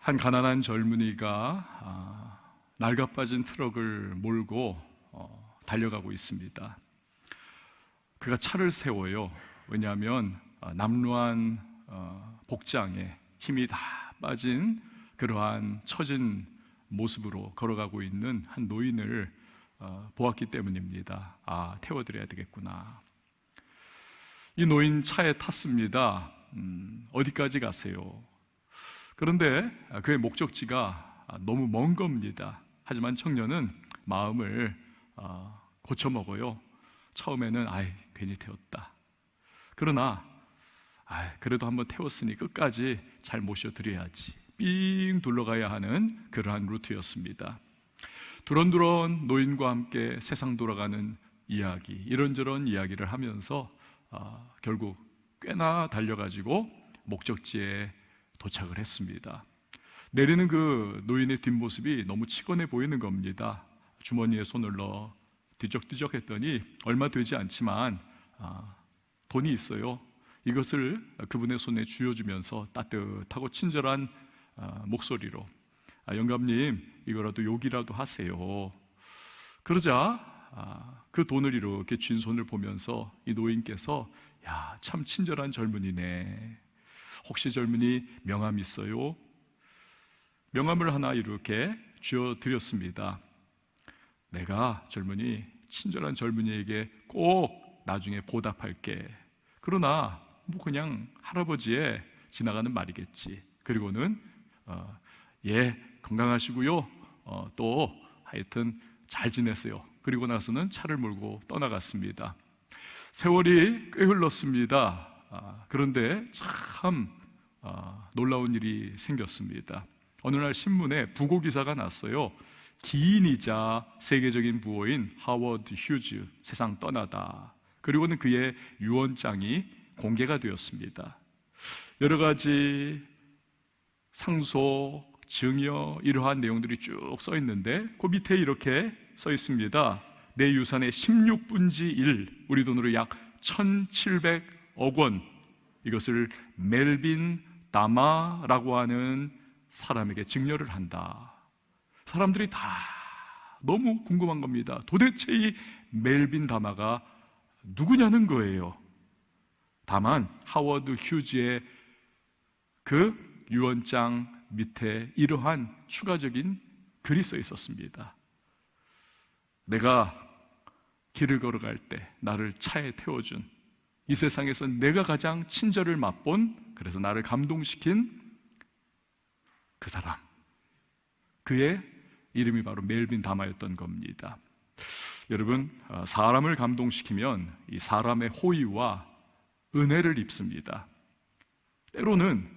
한 가난한 젊은이가 낡아빠진 트럭을 몰고 달려가고 있습니다. 그가 차를 세워요. 왜냐하면 남루한 복장에 힘이 다 빠진 그러한 처진 모습으로 걸어가고 있는 한 노인을 보았기 때문입니다. 태워드려야 되겠구나. 이 노인 차에 탔습니다. 어디까지 가세요? 그런데 그의 목적지가 너무 먼 겁니다. 하지만 청년은 마음을 고쳐먹어요. 처음에는 괜히 태웠다. 그러나 그래도 한번 태웠으니 끝까지 잘 모셔드려야지. 삥 둘러가야 하는 그러한 루트였습니다. 두런두런 노인과 함께 세상 돌아가는 이야기, 이런저런 이야기를 하면서 결국 꽤나 달려가지고 목적지에 도착을 했습니다. 내리는 그 노인의 뒷모습이 너무 치권해 보이는 겁니다. 주머니에 손을 넣어 뒤적뒤적 했더니 얼마 되지 않지만 돈이 있어요. 이것을 그분의 손에 쥐어주면서 따뜻하고 친절한 목소리로 영감님, 이거라도 욕이라도 하세요. 그러자 그 돈을 이렇게 쥔 손을 보면서 이 노인께서 참 친절한 젊은이네. 혹시 젊은이 명함 있어요? 명함을 하나 이렇게 쥐어드렸습니다. 내가 젊은이, 친절한 젊은이에게 꼭 나중에 보답할게. 그러나 그냥 할아버지의 지나가는 말이겠지. 그리고는 건강하시고요. 또 하여튼 잘 지내세요. 그리고 나서는 차를 몰고 떠나갔습니다. 세월이 꽤 흘렀습니다. 그런데 참 놀라운 일이 생겼습니다. 어느 날 신문에 부고 기사가 났어요. 기인이자 세계적인 부호인 하워드 휴즈 세상 떠나다. 그리고는 그의 유언장이 공개가 되었습니다. 여러 가지 상속, 증여 이러한 내용들이 쭉 써 있는데 그 밑에 이렇게 써 있습니다. 내 유산의 16분지 1, 우리 돈으로 약 1,700억 원, 이것을 멜빈 다마라고 하는 사람에게 증여를 한다. 사람들이 다 너무 궁금한 겁니다. 도대체 이 멜빈 다마가 누구냐는 거예요. 다만 하워드 휴즈의 그 유언장 밑에 이러한 추가적인 글이 써 있었습니다. 내가 길을 걸어갈 때 나를 차에 태워준, 이 세상에서 내가 가장 친절을 맛본, 그래서 나를 감동시킨 그 사람, 그의 이름이 바로 멜빈 다마였던 겁니다. 여러분, 사람을 감동시키면 이 사람의 호의와 은혜를 입습니다. 때로는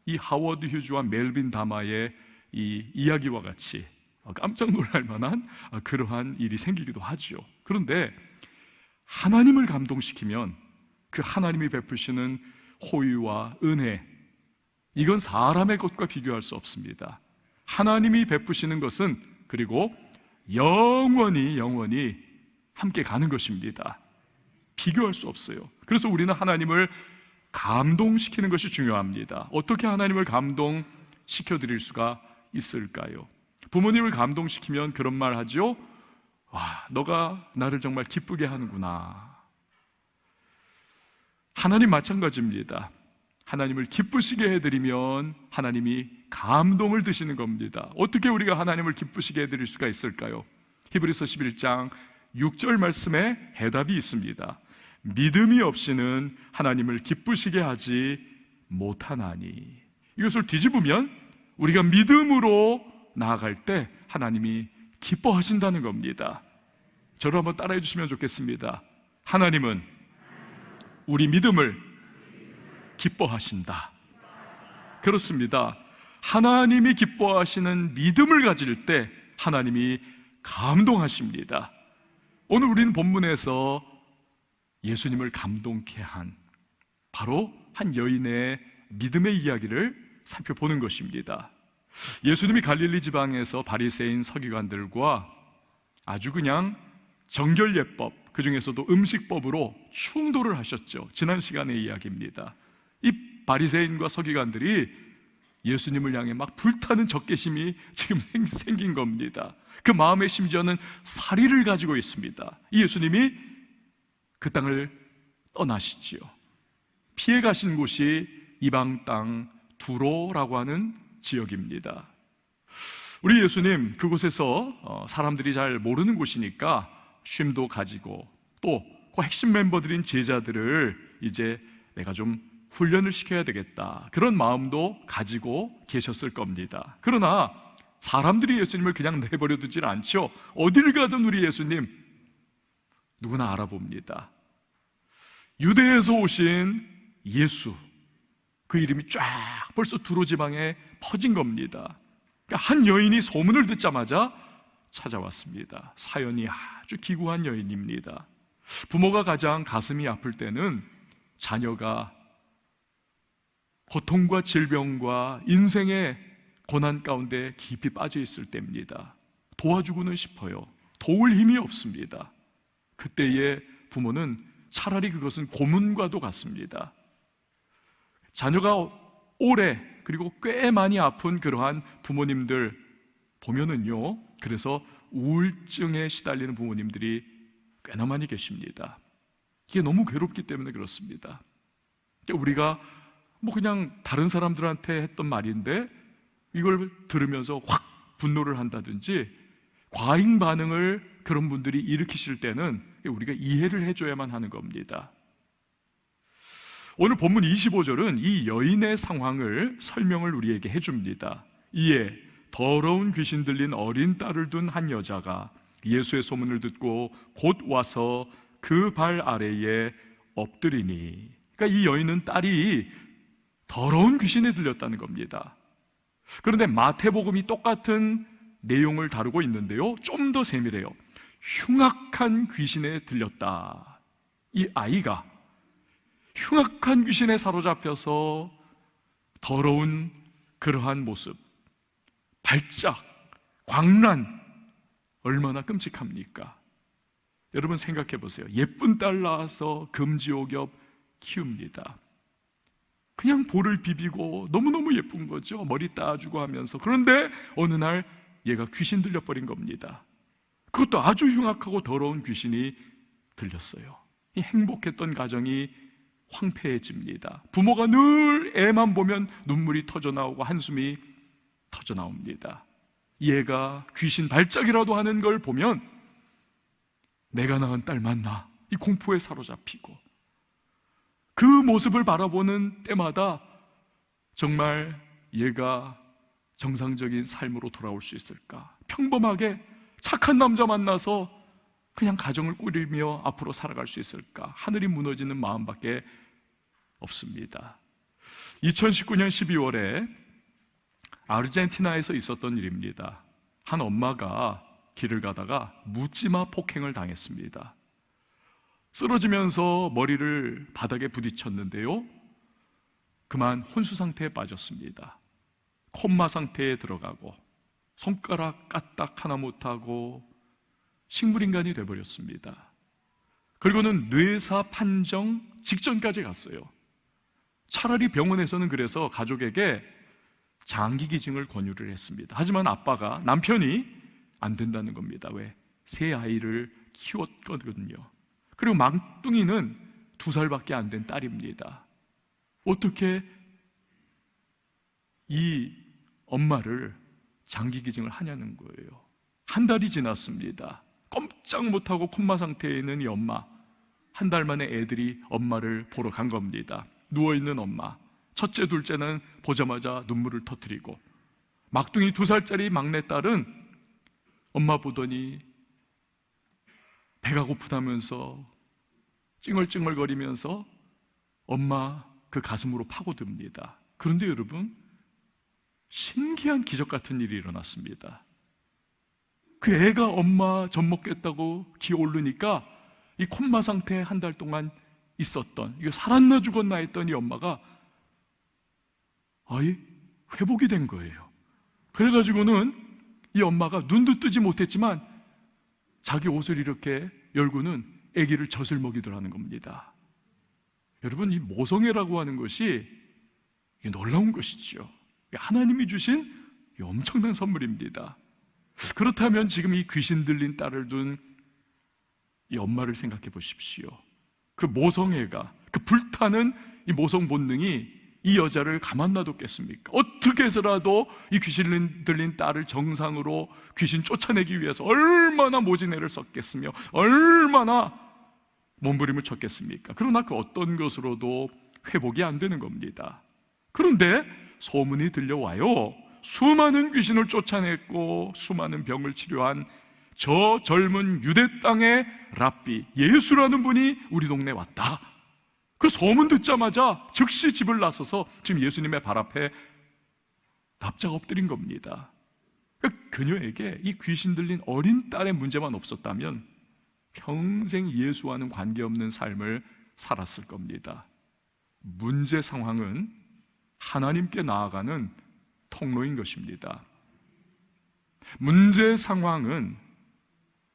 이 하워드 휴즈와 멜빈 다마의 이 이야기와 같이 깜짝 놀랄 만한 그러한 일이 생기기도 하죠. 그런데 하나님을 감동시키면 그 하나님이 베푸시는 호의와 은혜, 이건 사람의 것과 비교할 수 없습니다. 하나님이 베푸시는 것은 그리고 영원히 함께 가는 것입니다. 비교할 수 없어요. 그래서 우리는 하나님을 감동시키는 것이 중요합니다. 어떻게 하나님을 감동시켜 드릴 수가 있을까요? 부모님을 감동시키면 그런 말 하죠. 너가 나를 정말 기쁘게 하는구나. 하나님 마찬가지입니다. 하나님을 기쁘시게 해드리면 하나님이 감동을 드시는 겁니다. 어떻게 우리가 하나님을 기쁘시게 해드릴 수가 있을까요? 히브리서 11장 6절 말씀에 해답이 있습니다. 믿음이 없이는 하나님을 기쁘시게 하지 못하나니. 이것을 뒤집으면 우리가 믿음으로 나아갈 때 하나님이 기뻐하신다는 겁니다. 저를 한번 따라해 주시면 좋겠습니다. 하나님은 우리 믿음을 기뻐하신다. 그렇습니다. 하나님이 기뻐하시는 믿음을 가질 때 하나님이 감동하십니다. 오늘 우리는 본문에서 예수님을 감동케 한 바로 한 여인의 믿음의 이야기를 살펴보는 것입니다. 예수님이 갈릴리 지방에서 바리새인 서기관들과 아주 그냥 정결예법, 그 중에서도 음식법으로 충돌을 하셨죠. 지난 시간의 이야기입니다. 이 바리새인과 서기관들이 예수님을 향해 막 불타는 적개심이 지금 생긴 겁니다. 그 마음의 심지어는 사리를 가지고 있습니다. 이 예수님이 그 땅을 떠나시지요. 피해 가신 곳이 이방 땅 두로라고 하는 지역입니다. 우리 예수님 그곳에서 사람들이 잘 모르는 곳이니까 쉼도 가지고 또 그 핵심 멤버들인 제자들을 이제 내가 좀 훈련을 시켜야 되겠다, 그런 마음도 가지고 계셨을 겁니다. 그러나 사람들이 예수님을 그냥 내버려 두질 않죠. 어딜 가든 우리 예수님 누구나 알아봅니다. 유대에서 오신 예수, 그 이름이 쫙 벌써 두로 지방에 퍼진 겁니다. 그러니까 한 여인이 소문을 듣자마자 찾아왔습니다. 사연이 아주 기구한 여인입니다. 부모가 가장 가슴이 아플 때는 자녀가 고통과 질병과 인생의 고난 가운데 깊이 빠져 있을 때입니다. 도와주고는 싶어요. 도울 힘이 없습니다. 그때의 부모는 차라리 그것은 고문과도 같습니다. 자녀가 오래 그리고 꽤 많이 아픈 그러한 부모님들 보면은요, 그래서 우울증에 시달리는 부모님들이 꽤나 많이 계십니다. 이게 너무 괴롭기 때문에 그렇습니다. 우리가 그냥 다른 사람들한테 했던 말인데 이걸 들으면서 확 분노를 한다든지 과잉 반응을 그런 분들이 일으키실 때는 우리가 이해를 해줘야만 하는 겁니다. 오늘 본문 25절은 이 여인의 상황을 설명을 우리에게 해줍니다. 이에 더러운 귀신 들린 어린 딸을 둔 한 여자가 예수의 소문을 듣고 곧 와서 그 발 아래에 엎드리니, 그러니까 이 여인은 딸이 더러운 귀신에 들렸다는 겁니다. 그런데 마태복음이 똑같은 내용을 다루고 있는데요, 좀 더 세밀해요. 흉악한 귀신에 들렸다. 이 아이가 흉악한 귀신에 사로잡혀서 더러운 그러한 모습, 발작, 광란, 얼마나 끔찍합니까? 여러분 생각해 보세요. 예쁜 딸 낳아서 금지옥엽 키웁니다. 그냥 볼을 비비고 너무너무 예쁜 거죠. 머리 따주고 하면서. 그런데 어느 날 얘가 귀신 들려버린 겁니다. 그것도 아주 흉악하고 더러운 귀신이 들렸어요. 이 행복했던 가정이 황폐해집니다. 부모가 늘 애만 보면 눈물이 터져나오고 한숨이 터져나옵니다. 얘가 귀신 발작이라도 하는 걸 보면 내가 낳은 딸 맞나? 이 공포에 사로잡히고, 그 모습을 바라보는 때마다 정말 얘가 정상적인 삶으로 돌아올 수 있을까? 평범하게 착한 남자 만나서 그냥 가정을 꾸리며 앞으로 살아갈 수 있을까? 하늘이 무너지는 마음밖에 없습니다. 2019년 12월에 아르헨티나에서 있었던 일입니다. 한 엄마가 길을 가다가 묻지마 폭행을 당했습니다. 쓰러지면서 머리를 바닥에 부딪혔는데요, 그만 혼수 상태에 빠졌습니다. 콤마 상태에 들어가고 손가락 까딱 하나 못하고 식물인간이 돼버렸습니다. 그리고는 뇌사 판정 직전까지 갔어요. 차라리 병원에서는 그래서 가족에게 장기기증을 권유를 했습니다. 하지만 아빠가, 남편이 안 된다는 겁니다. 왜? 세 아이를 키웠거든요. 그리고 망둥이는 2살밖에 안 된 딸입니다. 어떻게 이 엄마를 장기기증을 하냐는 거예요. 한 달이 지났습니다. 꼼짝 못하고 콤마 상태에 있는 이 엄마, 한 달 만에 애들이 엄마를 보러 간 겁니다. 누워있는 엄마, 첫째 둘째는 보자마자 눈물을 터뜨리고, 막둥이 2살짜리 막내딸은 엄마 보더니 배가 고프다면서 찡얼찡얼거리면서 엄마 그 가슴으로 파고듭니다. 그런데 여러분, 신기한 기적 같은 일이 일어났습니다. 그 애가 엄마 젖 먹겠다고 기어오르니까 이 콤마 상태에 한 달 동안 있었던, 이거 살았나 죽었나 했던 이 엄마가 아예 회복이 된 거예요. 그래가지고는 이 엄마가 눈도 뜨지 못했지만 자기 옷을 이렇게 열고는 아기를 젖을 먹이더라는 겁니다. 여러분, 이 모성애라고 하는 것이 이게 놀라운 것이죠. 하나님이 주신 엄청난 선물입니다. 그렇다면 지금 이 귀신 들린 딸을 둔 이 엄마를 생각해 보십시오. 그 모성애가, 그 불타는 이 모성 본능이 이 여자를 가만 놔뒀겠습니까? 어떻게 해서라도 이 귀신 들린 딸을 정상으로 귀신 쫓아내기 위해서 얼마나 모진애를 썼겠으며 얼마나 몸부림을 쳤겠습니까? 그러나 그 어떤 것으로도 회복이 안 되는 겁니다. 그런데 소문이 들려와요. 수많은 귀신을 쫓아냈고 수많은 병을 치료한 저 젊은 유대 땅의 랍비 예수라는 분이 우리 동네에 왔다. 그 소문 듣자마자 즉시 집을 나서서 지금 예수님의 발 앞에 납작 엎드린 겁니다. 그러니까 그녀에게 이 귀신 들린 어린 딸의 문제만 없었다면 평생 예수와는 관계없는 삶을 살았을 겁니다. 문제 상황은 하나님께 나아가는 통로인 것입니다. 문제 상황은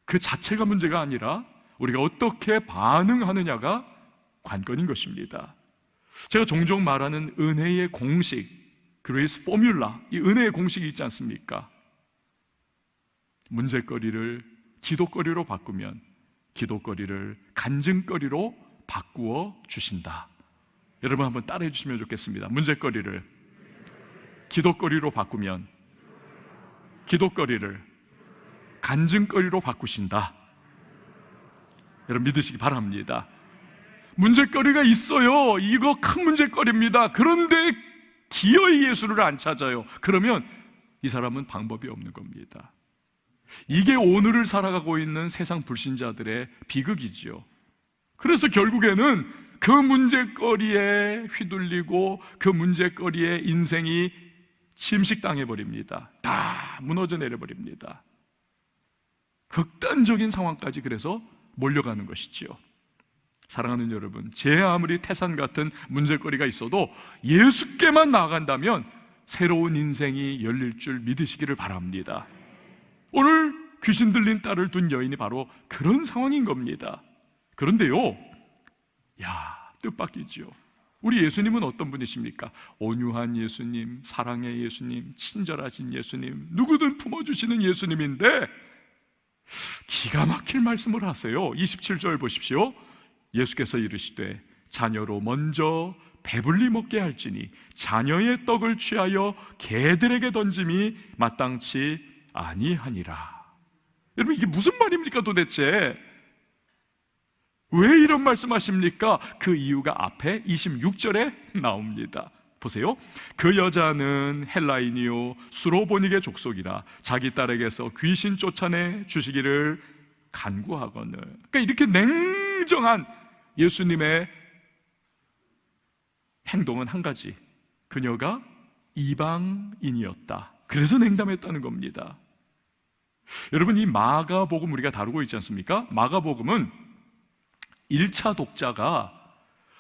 그 자체가 문제가 아니라 우리가 어떻게 반응하느냐가 관건인 것입니다. 제가 종종 말하는 은혜의 공식, 그레이스 포뮬라, 이 은혜의 공식이 있지 않습니까? 문제거리를 기도거리로 바꾸면 기도거리를 간증거리로 바꾸어 주신다. 여러분 한번 따라해 주시면 좋겠습니다. 문제거리를 기도거리로 바꾸면 기도거리를 간증거리로 바꾸신다. 여러분 믿으시기 바랍니다. 문제거리가 있어요. 이거 큰 문제거리입니다. 그런데 기어이 예수를 안 찾아요. 그러면 이 사람은 방법이 없는 겁니다. 이게 오늘을 살아가고 있는 세상 불신자들의 비극이지요. 그래서 결국에는 그 문제거리에 휘둘리고 그 문제거리에 인생이 침식당해버립니다. 다 무너져 내려버립니다. 극단적인 상황까지 그래서 몰려가는 것이지요. 사랑하는 여러분, 제 아무리 태산 같은 문제거리가 있어도 예수께만 나아간다면 새로운 인생이 열릴 줄 믿으시기를 바랍니다. 오늘 귀신 들린 딸을 둔 여인이 바로 그런 상황인 겁니다. 그런데요, 뜻밖이지요. 우리 예수님은 어떤 분이십니까? 온유한 예수님, 사랑의 예수님, 친절하신 예수님, 누구든 품어주시는 예수님인데 기가 막힐 말씀을 하세요. 27절 보십시오. 예수께서 이르시되 자녀로 먼저 배불리 먹게 할지니 자녀의 떡을 취하여 개들에게 던짐이 마땅치 아니하니라. 여러분 이게 무슨 말입니까 도대체? 왜 이런 말씀하십니까? 그 이유가 앞에 26절에 나옵니다. 보세요. 그 여자는 헬라인이요 수로보닉의 족속이라 자기 딸에게서 귀신 쫓아내 주시기를 간구하거늘. 그러니까 이렇게 냉정한 예수님의 행동은 한 가지, 그녀가 이방인이었다. 그래서 냉담했다는 겁니다. 여러분 이 마가복음 우리가 다루고 있지 않습니까? 마가복음은 1차 독자가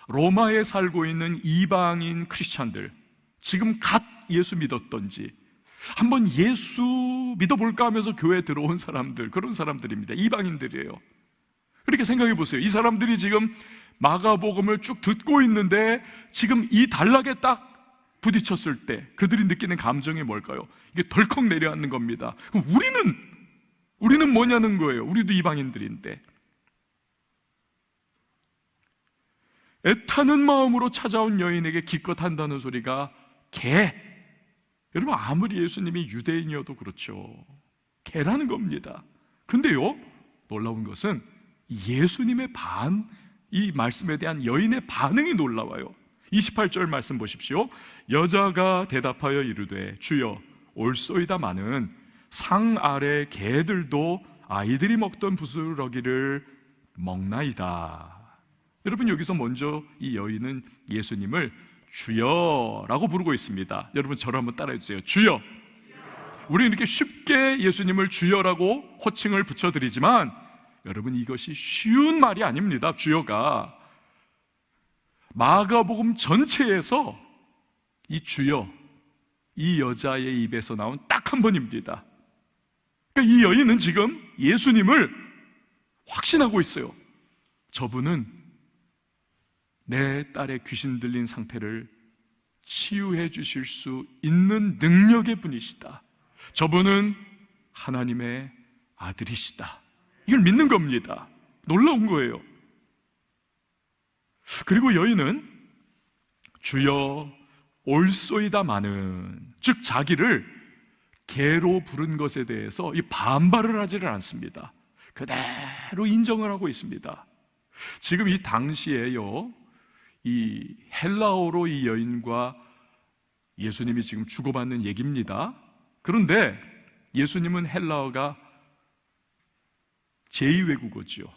로마에 살고 있는 이방인 크리스찬들, 지금 갓 예수 믿었던지 한번 예수 믿어볼까 하면서 교회에 들어온 사람들, 그런 사람들입니다. 이방인들이에요. 그렇게 생각해 보세요. 이 사람들이 지금 마가복음을 쭉 듣고 있는데 지금 이 단락에 딱 부딪혔을 때 그들이 느끼는 감정이 뭘까요? 이게 덜컥 내려앉는 겁니다. 그럼 우리는 뭐냐는 거예요. 우리도 이방인들인데. 애타는 마음으로 찾아온 여인에게 기껏 한다는 소리가 개. 여러분 아무리 예수님이 유대인이어도 그렇죠. 개라는 겁니다. 근데요 놀라운 것은 예수님의 이 말씀에 대한 여인의 반응이 놀라워요. 28절 말씀 보십시오. 여자가 대답하여 이르되 주여 올소이다마는 상 아래 개들도 아이들이 먹던 부스러기를 먹나이다. 여러분 여기서 먼저 이 여인은 예수님을 주여라고 부르고 있습니다. 여러분 저를 한번 따라해 주세요. 주여. 우리는 이렇게 쉽게 예수님을 주여라고 호칭을 붙여드리지만 여러분 이것이 쉬운 말이 아닙니다. 주여가 마가복음 전체에서 이 주여, 이 여자의 입에서 나온 딱 한 번입니다. 그러니까 이 여인은 지금 예수님을 확신하고 있어요. 저분은 내 딸의 귀신 들린 상태를 치유해 주실 수 있는 능력의 분이시다. 저분은 하나님의 아들이시다. 이걸 믿는 겁니다. 놀라운 거예요. 그리고 여인은 주여 올소이다마는, 즉 자기를 개로 부른 것에 대해서 이 반발을 하지를 않습니다. 그대로 인정을 하고 있습니다. 지금 이 당시에요, 이 헬라어로 이 여인과 예수님이 지금 주고받는 얘기입니다. 그런데 예수님은 헬라어가 제2외국어지요.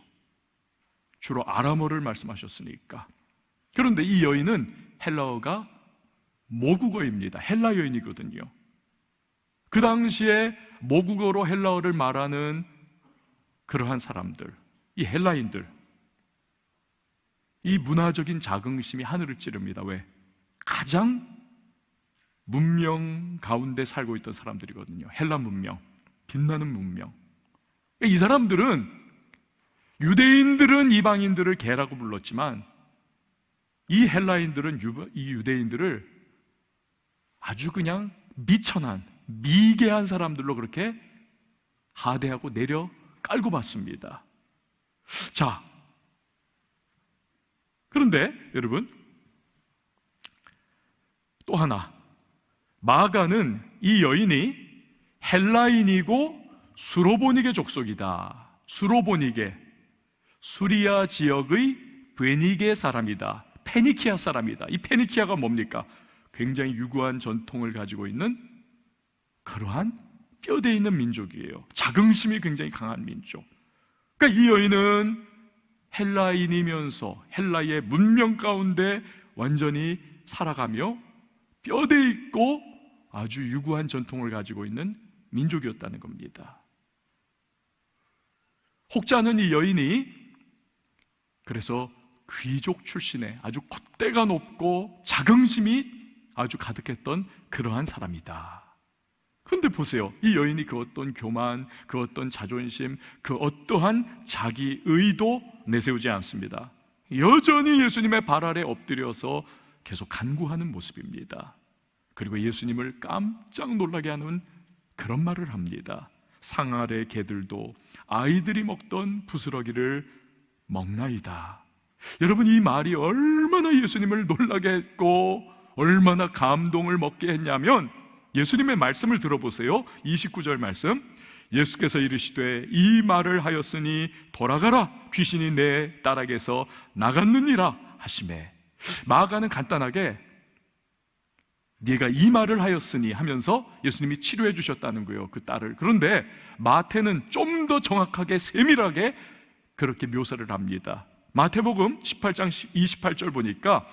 주로 아람어를 말씀하셨으니까. 그런데 이 여인은 헬라어가 모국어입니다. 헬라 여인이거든요. 그 당시에 모국어로 헬라어를 말하는 그러한 사람들, 이 헬라인들, 이 문화적인 자긍심이 하늘을 찌릅니다. 왜? 가장 문명 가운데 살고 있던 사람들이거든요. 헬라 문명, 빛나는 문명. 이 사람들은, 유대인들은 이방인들을 개라고 불렀지만 이 헬라인들은 이 유대인들을 아주 그냥 미천한, 미개한 사람들로 그렇게 하대하고 내려 깔고 봤습니다. 자, 그런데 여러분, 또 하나, 마가는 이 여인이 헬라인이고 수로보니게 족속이다. 수로보니게, 수리아 지역의 베니게 사람이다. 페니키아 사람이다. 이 페니키아가 뭡니까? 굉장히 유구한 전통을 가지고 있는 그러한 뼈대 있는 민족이에요. 자긍심이 굉장히 강한 민족. 그러니까 이 여인은 헬라인이면서 헬라의 문명 가운데 완전히 살아가며 뼈대 있고 아주 유구한 전통을 가지고 있는 민족이었다는 겁니다. 혹자는 이 여인이 그래서 귀족 출신의 아주 콧대가 높고 자긍심이 아주 가득했던 그러한 사람이다. 그런데 보세요, 이 여인이 그 어떤 교만, 그 어떤 자존심, 그 어떠한 자기 의도 내세우지 않습니다. 여전히 예수님의 발 아래 엎드려서 계속 간구하는 모습입니다. 그리고 예수님을 깜짝 놀라게 하는 그런 말을 합니다. 상 아래 개들도 아이들이 먹던 부스러기를 먹나이다. 여러분, 이 말이 얼마나 예수님을 놀라게 했고 얼마나 감동을 먹게 했냐면, 예수님의 말씀을 들어보세요. 29절 말씀, 예수께서 이르시되 이 말을 하였으니 돌아가라, 귀신이 내 딸에게서 나갔느니라 하시매. 마가는 간단하게 네가 이 말을 하였으니 하면서 예수님이 치료해 주셨다는 거예요, 그 딸을. 그런데 마태는 좀 더 정확하게 세밀하게 그렇게 묘사를 합니다. 마태복음 18장 28절 보니까,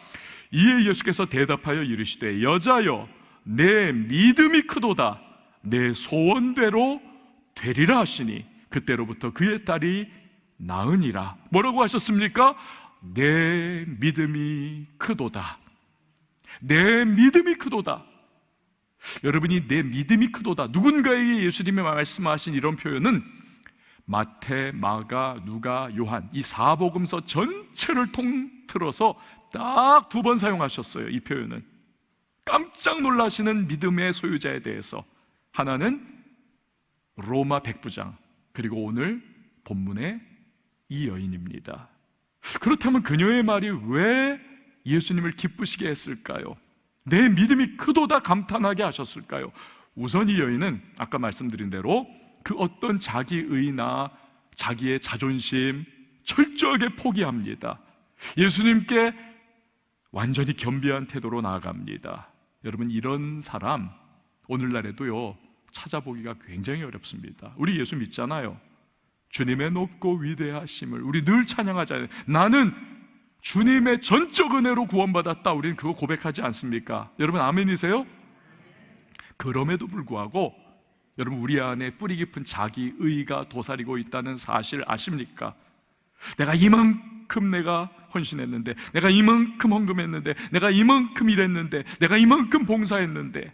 이에 예수께서 대답하여 이르시되 여자여 내 믿음이 크도다, 내 소원대로 되리라 하시니 그때로부터 그의 딸이 나으니라. 뭐라고 하셨습니까? 내 믿음이 크도다. 내 믿음이 크도다. 여러분이 내 믿음이 크도다, 누군가에게 예수님이 말씀하신 이런 표현은 마태, 마가, 누가, 요한 이 사복음서 전체를 통틀어서 딱 2번 사용하셨어요. 이 표현은 깜짝 놀라시는 믿음의 소유자에 대해서, 하나는 로마 백부장, 그리고 오늘 본문의 이 여인입니다. 그렇다면 그녀의 말이 왜 예수님을 기쁘시게 했을까요? 내 믿음이 크도다 감탄하게 하셨을까요? 우선 이 여인은 아까 말씀드린 대로 그 어떤 자기의나 자기의 자존심 철저하게 포기합니다. 예수님께 완전히 겸비한 태도로 나아갑니다. 여러분, 이런 사람 오늘날에도요 찾아보기가 굉장히 어렵습니다. 우리 예수 믿잖아요. 주님의 높고 위대하심을 우리 늘 찬양하잖아요. 나는 주님의 전적 은혜로 구원받았다, 우리는 그거 고백하지 않습니까? 여러분 아멘이세요? 그럼에도 불구하고 여러분, 우리 안에 뿌리 깊은 자기의가 도사리고 있다는 사실 아십니까? 내가 이만큼 내가 헌신했는데, 내가 이만큼 헌금했는데, 내가 이만큼 일했는데, 내가 이만큼 봉사했는데,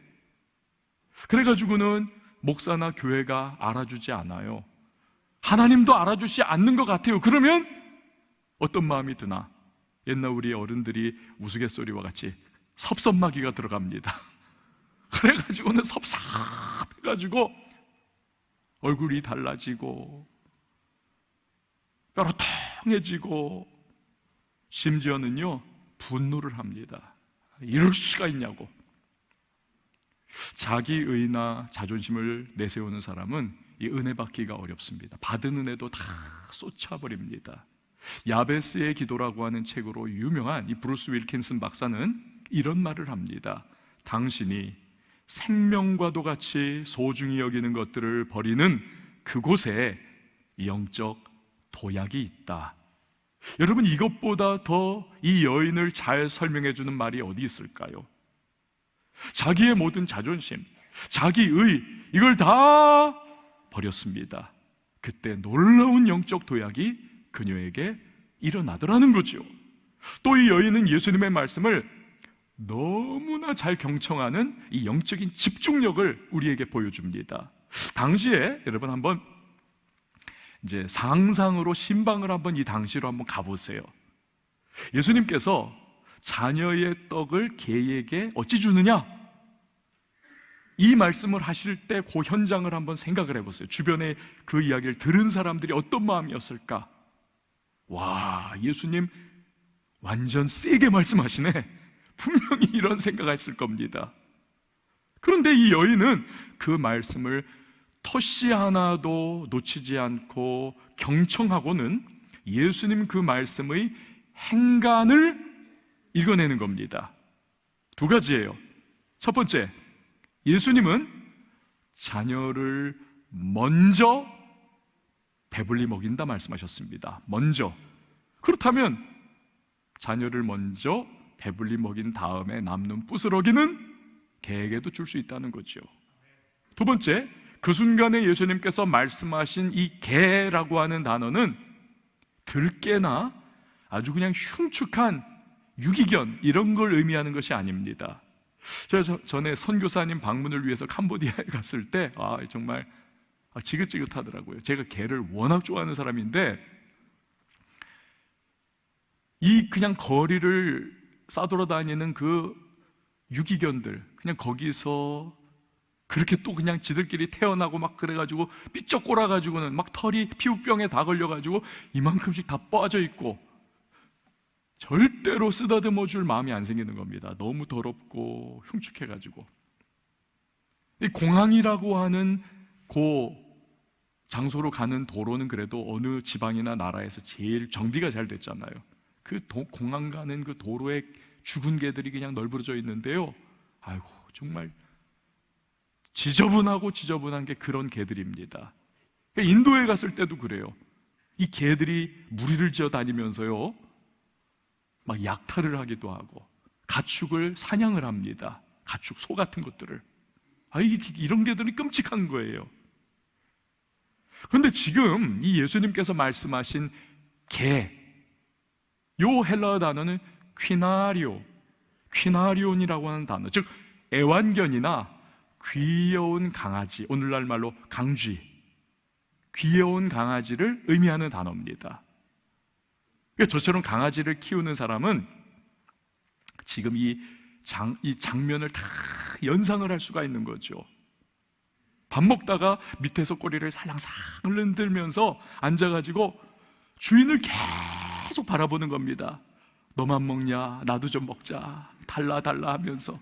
그래가지고는 목사나 교회가 알아주지 않아요. 하나님도 알아주지 않는 것 같아요. 그러면 어떤 마음이 드나? 옛날 우리 어른들이 우스갯소리와 같이 섭섭마귀가 들어갑니다. 그래가지고는 섭섭해가지고 얼굴이 달라지고 뾰로통해지고 심지어는요 분노를 합니다. 이럴 수가 있냐고. 자기의나 자존심을 내세우는 사람은 이 은혜 받기가 어렵습니다. 받은 은혜도 다 쏟아버립니다. 야베스의 기도라고 하는 책으로 유명한 이 브루스 윌킨슨 박사는 이런 말을 합니다. 당신이 생명과도 같이 소중히 여기는 것들을 버리는 그곳에 영적 도약이 있다. 여러분, 이것보다 더 이 여인을 잘 설명해 주는 말이 어디 있을까요? 자기의 모든 자존심, 자기의 이걸 다 버렸습니다. 그때 놀라운 영적 도약이 그녀에게 일어나더라는 거죠. 또 이 여인은 예수님의 말씀을 너무나 잘 경청하는 이 영적인 집중력을 우리에게 보여줍니다. 당시에 여러분 한번 이제 상상으로 신방을 한번 이 당시로 한번 가보세요. 예수님께서 자녀의 떡을 개에게 어찌 주느냐? 이 말씀을 하실 때 그 현장을 한번 생각을 해보세요. 주변에 그 이야기를 들은 사람들이 어떤 마음이었을까? 와, 예수님 완전 세게 말씀하시네. 분명히 이런 생각했을 겁니다. 그런데 이 여인은 그 말씀을 토시 하나도 놓치지 않고 경청하고는 예수님 그 말씀의 행간을 읽어내는 겁니다. 두 가지예요. 첫 번째, 예수님은 자녀를 먼저 배불리 먹인다 말씀하셨습니다. 먼저. 그렇다면 자녀를 먼저 배불리 먹인 다음에 남는 부스러기는 개에게도 줄 수 있다는 거죠. 두 번째, 그 순간에 예수님께서 말씀하신 이 개라고 하는 단어는 들깨나 아주 그냥 흉측한 유기견 이런 걸 의미하는 것이 아닙니다. 제가 전에 선교사님 방문을 위해서 캄보디아에 갔을 때 정말 지긋지긋하더라고요. 제가 개를 워낙 좋아하는 사람인데 이 그냥 거리를 싸돌아다니는 그 유기견들 그냥 거기서 그렇게 또 그냥 지들끼리 태어나고 막 그래가지고 삐쩍 꼬라가지고는 막 털이 피부병에 다 걸려가지고 이만큼씩 다 빠져 있고 절대로 쓰다듬어 줄 마음이 안 생기는 겁니다. 너무 더럽고 흉측해가지고. 이 공항이라고 하는 그 장소로 가는 도로는 그래도 어느 지방이나 나라에서 제일 정비가 잘 됐잖아요. 그 공항 가는 그 도로에 죽은 개들이 그냥 널브러져 있는데요, 아이고 정말 지저분한 게 그런 개들입니다. 그러니까 인도에 갔을 때도 그래요. 이 개들이 무리를 지어 다니면서요 막 약탈을 하기도 하고 가축을 사냥을 합니다. 가축, 소 같은 것들을. 이런 개들이 끔찍한 거예요. 그런데 지금 이 예수님께서 말씀하신 개, 요 헬라어 단어는 퀴나리온이라고 하는 단어, 즉 애완견이나 귀여운 강아지, 오늘날 말로 강쥐, 귀여운 강아지를 의미하는 단어입니다. 그러니까 저처럼 강아지를 키우는 사람은 지금 이 장면을 다 연상을 할 수가 있는 거죠. 밥 먹다가 밑에서 꼬리를 살랑살랑 흔들면서 앉아가지고 주인을 계속 바라보는 겁니다. 너만 먹냐? 나도 좀 먹자. 달라 하면서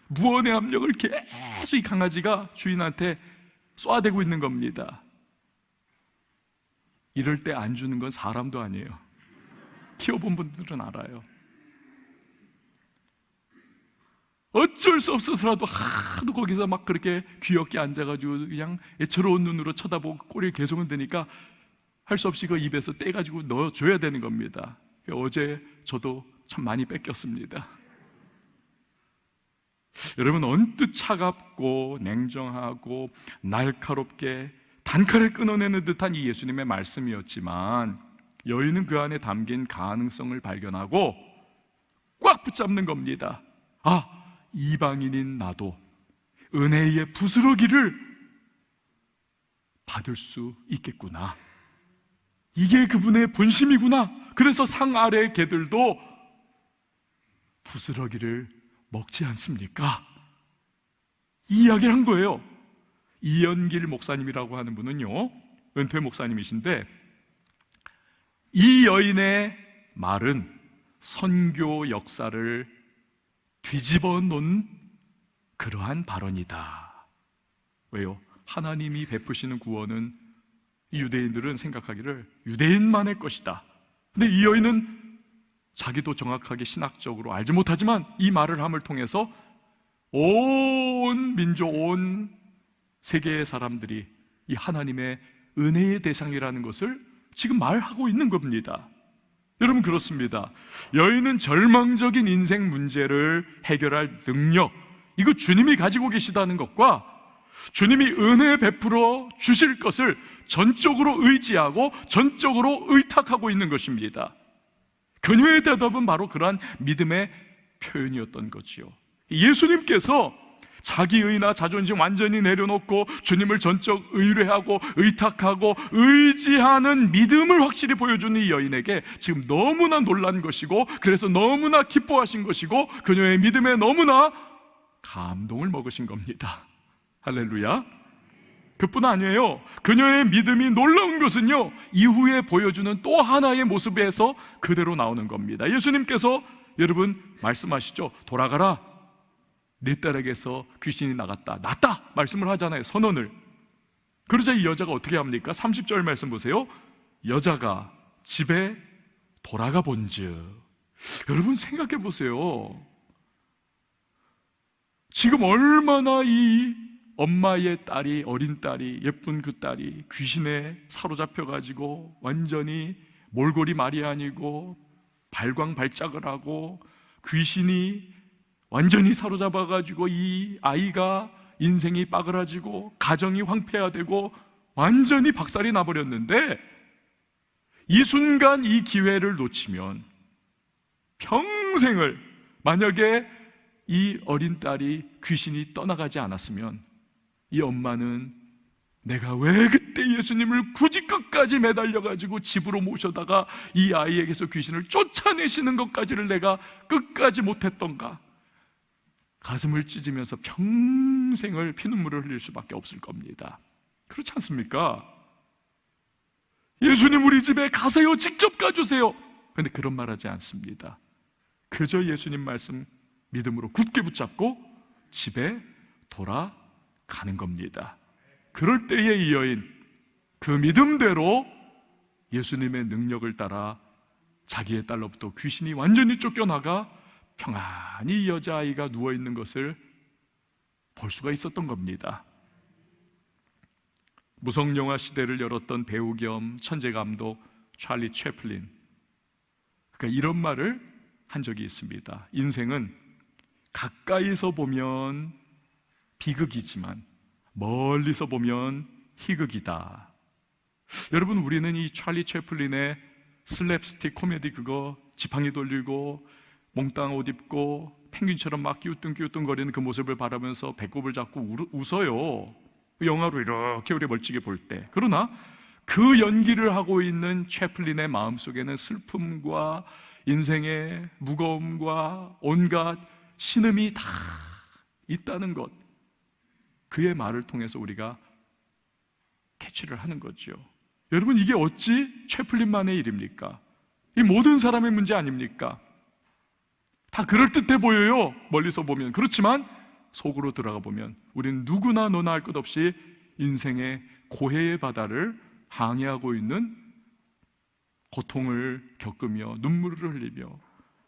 무언의 압력을 계속 이 강아지가 주인한테 쏘아대고 있는 겁니다. 이럴 때 안 주는 건 사람도 아니에요. 키워본 분들은 알아요. 어쩔 수 없어서라도 하도 거기서 막 그렇게 귀엽게 앉아가지고 그냥 애처로운 눈으로 쳐다보고 꼬리를 계속 흔드니까 할 수 없이 그 입에서 떼가지고 넣어줘야 되는 겁니다. 어제 저도 참 많이 뺏겼습니다. 여러분, 언뜻 차갑고 냉정하고 날카롭게 단칼을 끊어내는 듯한 이 예수님의 말씀이었지만 여인은 그 안에 담긴 가능성을 발견하고 꽉 붙잡는 겁니다. 이방인인 나도 은혜의 부스러기를 받을 수 있겠구나. 이게 그분의 본심이구나. 그래서 상 아래의 개들도 부스러기를 먹지 않습니까? 이 이야기를 한 거예요. 이연길 목사님이라고 하는 분은요, 은퇴 목사님이신데, 이 여인의 말은 선교 역사를 뒤집어 놓은 그러한 발언이다. 왜요? 하나님이 베푸시는 구원은 유대인들은 생각하기를 유대인만의 것이다. 근데 이 여인은 자기도 정확하게 신학적으로 알지 못하지만 이 말을 함을 통해서 온 민족, 온 세계의 사람들이 이 하나님의 은혜의 대상이라는 것을 지금 말하고 있는 겁니다. 여러분, 그렇습니다. 여인은 절망적인 인생 문제를 해결할 능력, 이거 주님이 가지고 계시다는 것과 주님이 은혜 베풀어 주실 것을 전적으로 의지하고 전적으로 의탁하고 있는 것입니다. 그녀의 대답은 바로 그러한 믿음의 표현이었던 거지요. 예수님께서 자기의나 자존심 완전히 내려놓고 주님을 전적 의뢰하고 의탁하고 의지하는 믿음을 확실히 보여주는 이 여인에게 지금 너무나 놀란 것이고, 그래서 너무나 기뻐하신 것이고, 그녀의 믿음에 너무나 감동을 먹으신 겁니다. 할렐루야. 그뿐 아니에요. 그녀의 믿음이 놀라운 것은요, 이후에 보여주는 또 하나의 모습에서 그대로 나오는 겁니다. 예수님께서 여러분 말씀하시죠. 돌아가라, 내 딸에게서 귀신이 나갔다, 낫다 말씀을 하잖아요. 선언을. 그러자 이 여자가 어떻게 합니까? 30절 말씀 보세요. 여자가 집에 돌아가 본즉. 여러분 생각해 보세요. 지금 얼마나 이 엄마의 딸이, 어린 딸이, 예쁜 그 딸이 귀신에 사로잡혀가지고 완전히 몰골이 말이 아니고 발광발작을 하고 귀신이 완전히 사로잡아가지고 이 아이가 인생이 빠그라지고 가정이 황폐화되고 완전히 박살이 나버렸는데, 이 순간 이 기회를 놓치면 평생을, 만약에 이 어린 딸이 귀신이 떠나가지 않았으면 이 엄마는 내가 왜 그때 예수님을 굳이 끝까지 매달려가지고 집으로 모셔다가 이 아이에게서 귀신을 쫓아내시는 것까지를 내가 끝까지 못했던가, 가슴을 찢으면서 평생을 피눈물을 흘릴 수밖에 없을 겁니다. 그렇지 않습니까? 예수님 우리 집에 가세요, 직접 가주세요. 그런데 그런 말 하지 않습니다. 그저 예수님 말씀 믿음으로 굳게 붙잡고 집에 돌아가는 겁니다. 그럴 때에 이 여인, 그 믿음대로 예수님의 능력을 따라 자기의 딸로부터 귀신이 완전히 쫓겨나가 평안히 이 여자아이가 누워있는 것을 볼 수가 있었던 겁니다. 무성영화 시대를 열었던 배우 겸 천재감독 찰리 채플린, 그러니까 이런 말을 한 적이 있습니다. 인생은 가까이서 보면 비극이지만 멀리서 보면 희극이다. 여러분, 우리는 이 찰리 채플린의 슬랩스틱 코미디, 그거 지팡이 돌리고 몽땅 옷 입고 펭귄처럼 막 끼우뚱끼우뚱거리는 그 모습을 바라면서 배꼽을 잡고 웃어요. 영화로 이렇게 우리 멀찍이 볼 때. 그러나 그 연기를 하고 있는 채플린의 마음속에는 슬픔과 인생의 무거움과 온갖 신음이 다 있다는 것, 그의 말을 통해서 우리가 캐치를 하는 거죠. 여러분, 이게 어찌 채플린만의 일입니까? 이 모든 사람의 문제 아닙니까? 다 그럴듯해 보여요, 멀리서 보면. 그렇지만 속으로 들어가 보면 우리는 누구나 너나 할 것 없이 인생의 고해의 바다를 항해하고 있는, 고통을 겪으며 눈물을 흘리며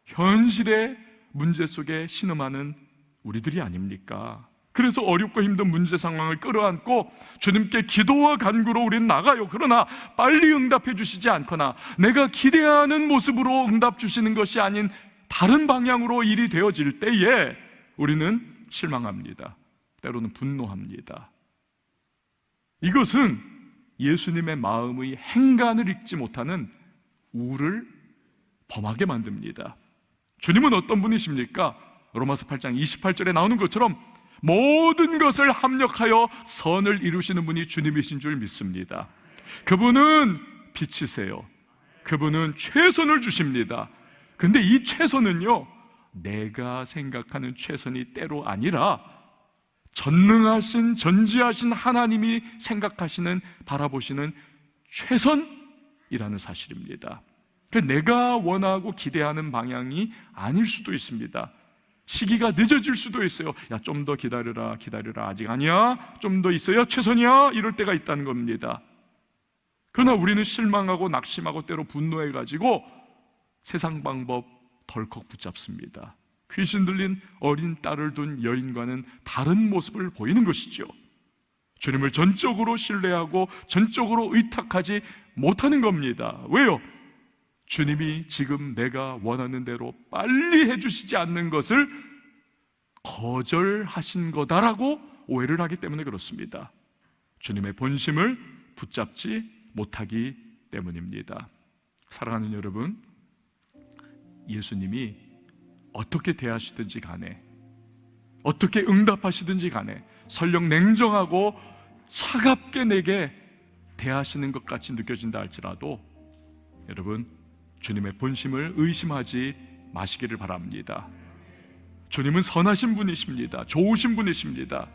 현실의 문제 속에 신음하는 우리들이 아닙니까? 그래서 어렵고 힘든 문제 상황을 끌어안고 주님께 기도와 간구로 우리는 나가요. 그러나 빨리 응답해 주시지 않거나 내가 기대하는 모습으로 응답 주시는 것이 아닌 다른 방향으로 일이 되어질 때에 우리는 실망합니다. 때로는 분노합니다. 이것은 예수님의 마음의 행간을 읽지 못하는 우를 범하게 만듭니다. 주님은 어떤 분이십니까? 로마서 8장 28절에 나오는 것처럼 모든 것을 합력하여 선을 이루시는 분이 주님이신 줄 믿습니다. 그분은 빛이세요. 그분은 최선을 주십니다. 근데 이 최선은요, 내가 생각하는 최선이 때로 아니라 전능하신 전지하신 하나님이 생각하시는 바라보시는 최선이라는 사실입니다. 그러니까 내가 원하고 기대하는 방향이 아닐 수도 있습니다. 시기가 늦어질 수도 있어요. 야, 좀 더 기다려라, 아직 아니야, 좀 더 있어야 최선이야, 이럴 때가 있다는 겁니다. 그러나 우리는 실망하고 낙심하고 때로 분노해가지고 세상 방법 덜컥 붙잡습니다. 귀신 들린 어린 딸을 둔 여인과는 다른 모습을 보이는 것이죠. 주님을 전적으로 신뢰하고 전적으로 의탁하지 못하는 겁니다. 왜요? 주님이 지금 내가 원하는 대로 빨리 해주시지 않는 것을 거절하신 거다라고 오해를 하기 때문에 그렇습니다. 주님의 본심을 붙잡지 못하기 때문입니다. 사랑하는 여러분, 예수님이 어떻게 대하시든지 간에, 어떻게 응답하시든지 간에 설령 냉정하고 차갑게 내게 대하시는 것 같이 느껴진다 할지라도 여러분, 주님의 본심을 의심하지 마시기를 바랍니다. 주님은 선하신 분이십니다. 좋으신 분이십니다.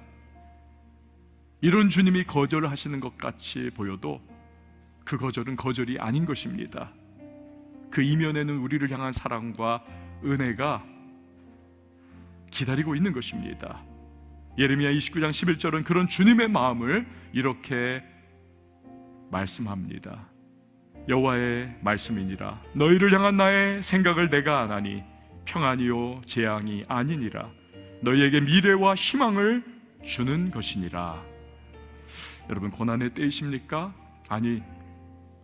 이런 주님이 거절하시는 것 같이 보여도 그 거절은 거절이 아닌 것입니다. 그 이면에는 우리를 향한 사랑과 은혜가 기다리고 있는 것입니다. 예레미야 29장 11절은 그런 주님의 마음을 이렇게 말씀합니다. 여호와의 말씀이니라. 너희를 향한 나의 생각을 내가 아나니 평안이요 재앙이 아니니라. 너희에게 미래와 희망을 주는 것이니라. 여러분, 고난의 때이십니까? 아니,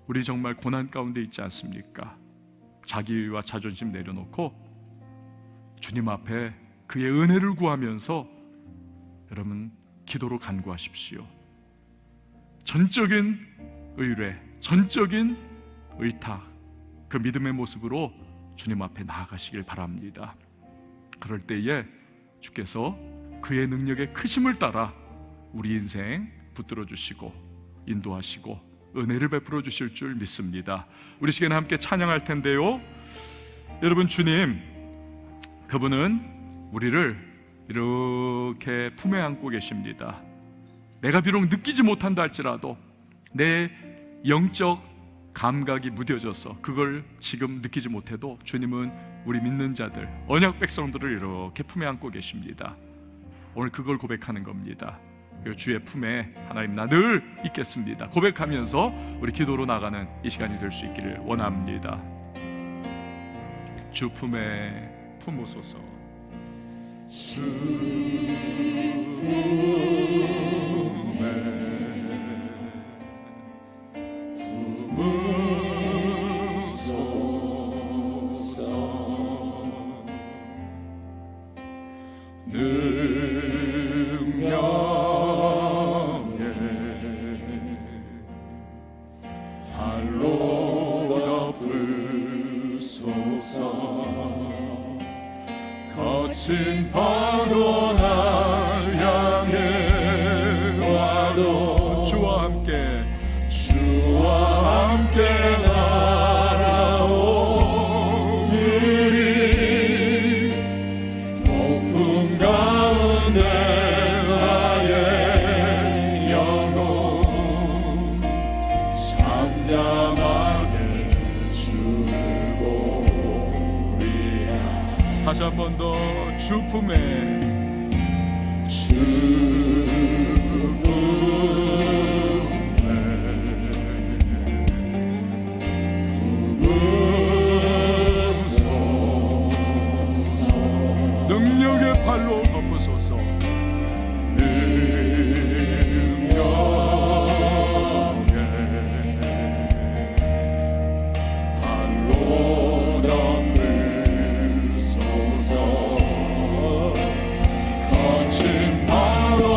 우리 정말 고난 가운데 있지 않습니까? 자기와 자존심 내려놓고 주님 앞에 그의 은혜를 구하면서 여러분 기도로 간구하십시오. 전적인 의뢰, 전적인 의탁, 그 믿음의 모습으로 주님 앞에 나아가시길 바랍니다. 그럴 때에 주께서 그의 능력의 크심을 따라 우리 인생 붙들어 주시고 인도하시고 은혜를 베풀어 주실 줄 믿습니다. 우리 시간에 함께 찬양할 텐데요, 여러분, 주님, 그분은 우리를 이렇게 품에 안고 계십니다. 내가 비록 느끼지 못한다 할지라도 내 영적 감각이 무뎌져서 그걸 지금 느끼지 못해도 주님은 우리 믿는 자들, 언약 백성들을 이렇게 품에 안고 계십니다. 오늘 그걸 고백하는 겁니다. 주의 품에 하나님 나 늘 있겠습니다 고백하면서 우리 기도로 나가는 이 시간이 될 수 있기를 원합니다. 주 품에 품으소서. 주 품에 품으소서. 거친 파도 날 향해 와도 주와 함께 날아오리니 폭풍 가운데 나의 영혼 잠잠하게 주를 보리라. 다시 한 번 더 주 품에 능력의 팔로 덮으소서. 거친 바로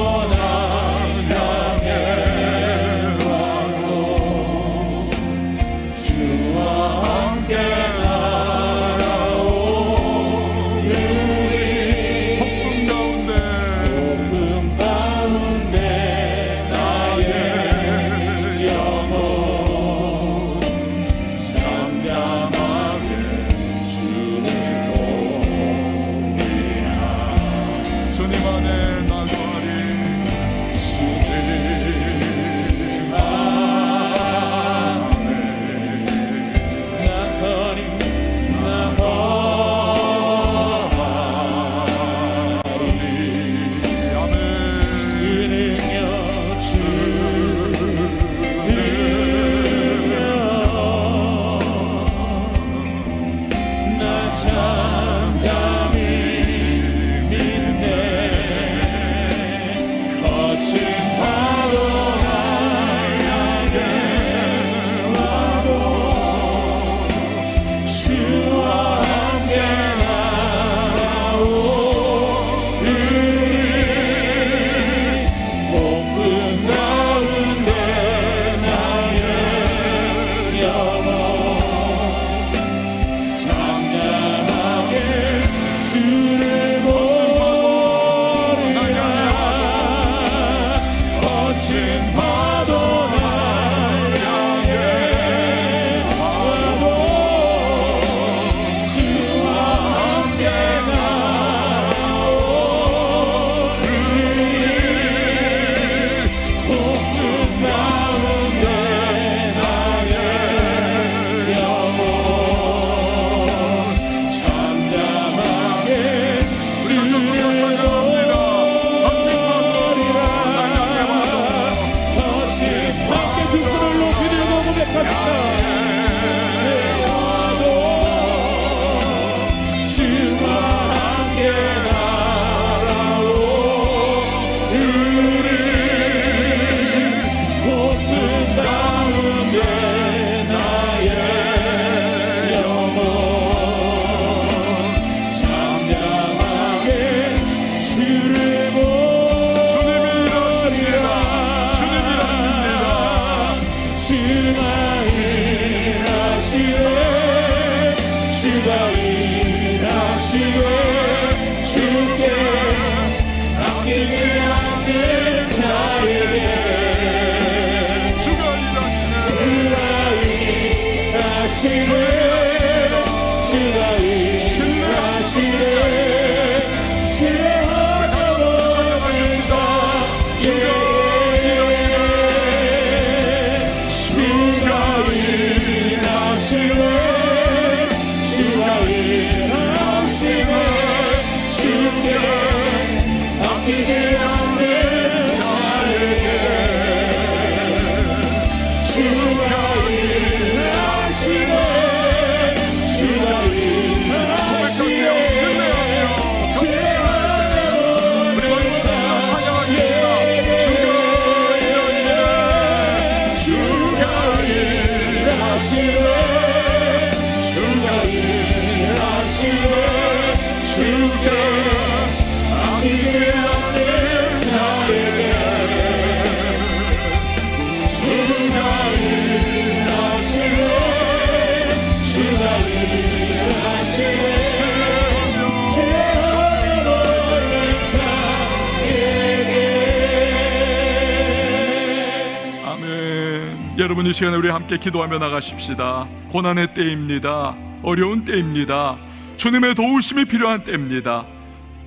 여러분, 이 시간에 우리 함께 기도하며 나가십시다. 고난의 때입니다. 어려운 때입니다. 주님의 도우심이 필요한 때입니다.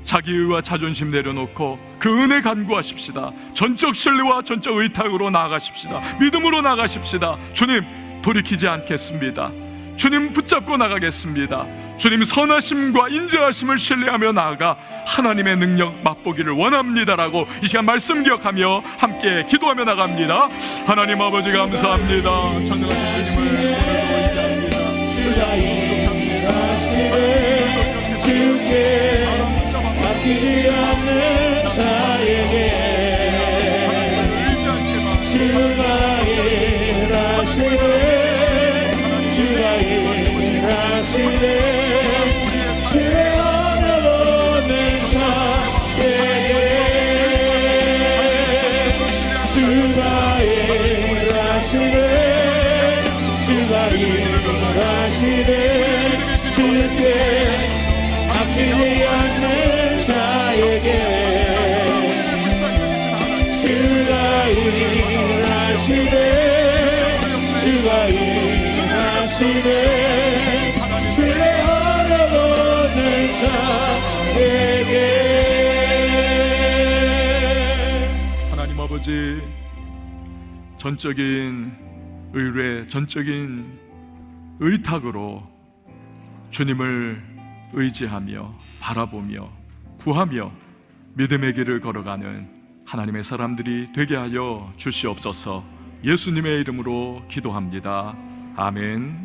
자기의와 자존심 내려놓고 그 은혜 간구하십시다. 전적 신뢰와 전적 의탁으로 나아가십시다. 믿음으로 나가십시다. 주님, 돌이키지 않겠습니다. 주님 붙잡고 나가겠습니다. 주님 선하심과 인자하심을 신뢰하며 나아가 하나님의 능력 맛보기를 원합니다라고 이 시간 말씀 기억하며 함께 기도하며 나갑니다. 하나님 아버지 감사합니다. 전능하신 주님을 의지합니다. 주께 아끼지 않는 자에게 주가 일하시네, 주가 일하시네. 주께 아끼지 않는 자에게 주가 일하시네, 주가 일하시네. 신뢰하려고 하는 자에게. 하나님 아버지, 전적인 의뢰, 전적인 의탁으로 주님을 의지하며 바라보며 구하며 믿음의 길을 걸어가는 하나님의 사람들이 되게 하여 주시옵소서. 예수님의 이름으로 기도합니다. 아멘.